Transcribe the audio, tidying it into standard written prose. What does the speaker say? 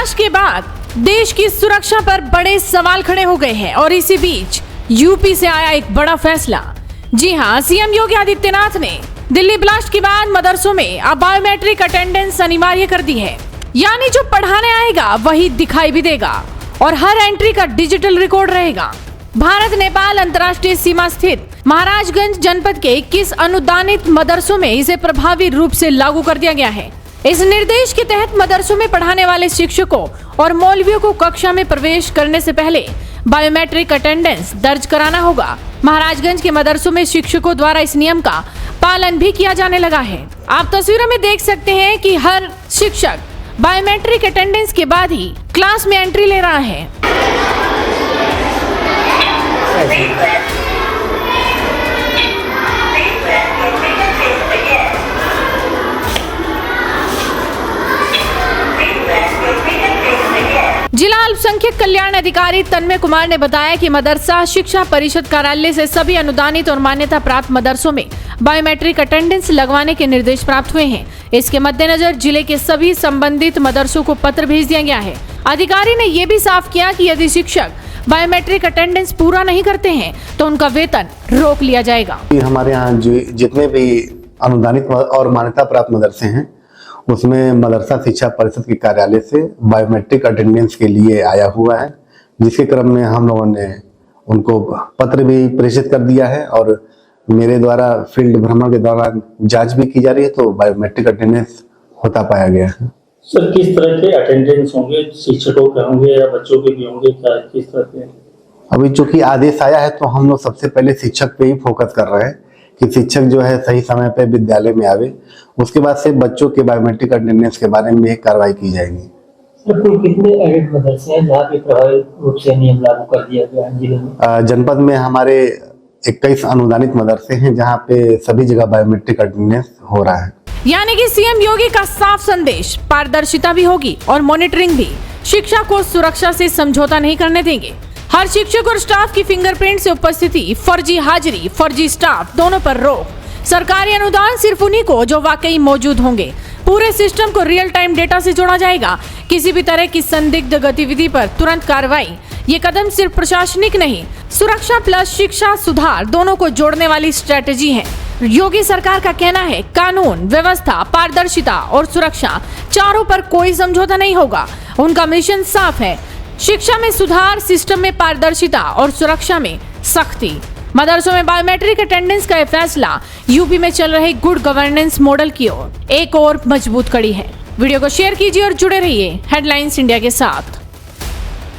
Blast के बाद देश की सुरक्षा पर बड़े सवाल खड़े हो गए हैं और इसी बीच यूपी से आया एक बड़ा फैसला। जी हां, सीएम योगी आदित्यनाथ ने दिल्ली ब्लास्ट के बाद मदरसों में अब बायोमेट्रिक अटेंडेंस अनिवार्य कर दी है। यानी जो पढ़ाने आएगा वही दिखाई भी देगा और हर एंट्री का डिजिटल रिकॉर्ड रहेगा। भारत नेपाल अंतर्राष्ट्रीय सीमा स्थित महाराजगंज जनपद के 21 अनुदानित मदरसों में इसे प्रभावी रूप से लागू कर दिया गया है। इस निर्देश के तहत मदरसों में पढ़ाने वाले शिक्षकों और मौलवियों को कक्षा में प्रवेश करने से पहले बायोमेट्रिक अटेंडेंस दर्ज कराना होगा। महाराजगंज के मदरसों में शिक्षकों द्वारा इस नियम का पालन भी किया जाने लगा है। आप तस्वीरों में देख सकते हैं कि हर शिक्षक बायोमेट्रिक अटेंडेंस के बाद ही क्लास में एंट्री ले रहा है। जिला अल्पसंख्यक कल्याण अधिकारी तन्मय कुमार ने बताया कि मदरसा शिक्षा परिषद कार्यालय से सभी अनुदानित और मान्यता प्राप्त मदरसों में बायोमेट्रिक अटेंडेंस लगवाने के निर्देश प्राप्त हुए हैं। इसके मद्देनजर जिले के सभी संबंधित मदरसों को पत्र भेज दिया गया है। अधिकारी ने ये भी साफ किया कि यदि शिक्षक बायोमेट्रिक अटेंडेंस पूरा नहीं करते हैं तो उनका वेतन रोक लिया जाएगा। हमारे यहाँ जितने भी अनुदानित और मान्यता प्राप्त मदरसे हैं उसमें मदरसा शिक्षा परिषद के कार्यालय से बायोमेट्रिक अटेंडेंस के लिए आया हुआ है, जिसके क्रम में हम लोगों ने उनको पत्र भी प्रेषित कर दिया है और मेरे द्वारा फील्ड भ्रमण के दौरान जांच भी की जा रही है, तो बायोमेट्रिक अटेंडेंस होता पाया गया है। सर, किस तरह के अटेंडेंस होंगे? शिक्षकों के होंगे या बच्चों के भी होंगे? क्या किस तरह के? अभी चूंकि आदेश आया है तो हम लोग सबसे पहले शिक्षक पे ही फोकस कर रहे हैं कि शिक्षक जो है सही समय पे विद्यालय में आवे। उसके बाद से बच्चों के बायोमेट्रिक अटेंडेंस के बारे में कार्रवाई की जाएगी। सर, कुल कितने एडेड मदरसे हैं जहाँ पे प्रभावी रूप से नियम लागू कर दिया गया है जिले में? जनपद में हमारे 21 अनुदानित मदरसे हैं जहाँ पे सभी जगह बायोमेट्रिक अटेंडेंस हो रहा है। यानी कि सीएम योगी का साफ संदेश, पारदर्शिता भी होगी और मॉनिटरिंग भी। शिक्षा को सुरक्षा से समझौता नहीं करने देंगे। हर शिक्षक और स्टाफ की फिंगरप्रिंट से उपस्थिति, फर्जी हाजिरी, फर्जी स्टाफ दोनों पर रोक। सरकारी अनुदान सिर्फ उन्हीं को जो वाकई मौजूद होंगे। पूरे सिस्टम को रियल टाइम डेटा से जोड़ा जाएगा। किसी भी तरह की संदिग्ध गतिविधि पर तुरंत कार्रवाई। ये कदम सिर्फ प्रशासनिक नहीं, सुरक्षा प्लस शिक्षा सुधार दोनों को जोड़ने वाली स्ट्रेटेजी है। योगी सरकार का कहना है कानून, व्यवस्था, पारदर्शिता और सुरक्षा चारों पर कोई समझौता नहीं होगा। उनका मिशन साफ है, शिक्षा में सुधार, सिस्टम में पारदर्शिता और सुरक्षा में सख्ती। मदरसों में बायोमेट्रिक अटेंडेंस का यह फैसला यूपी में चल रहे गुड गवर्नेंस मॉडल की ओर एक और मजबूत कड़ी है। वीडियो को शेयर कीजिए और जुड़े रहिए हेडलाइंस इंडिया के साथ।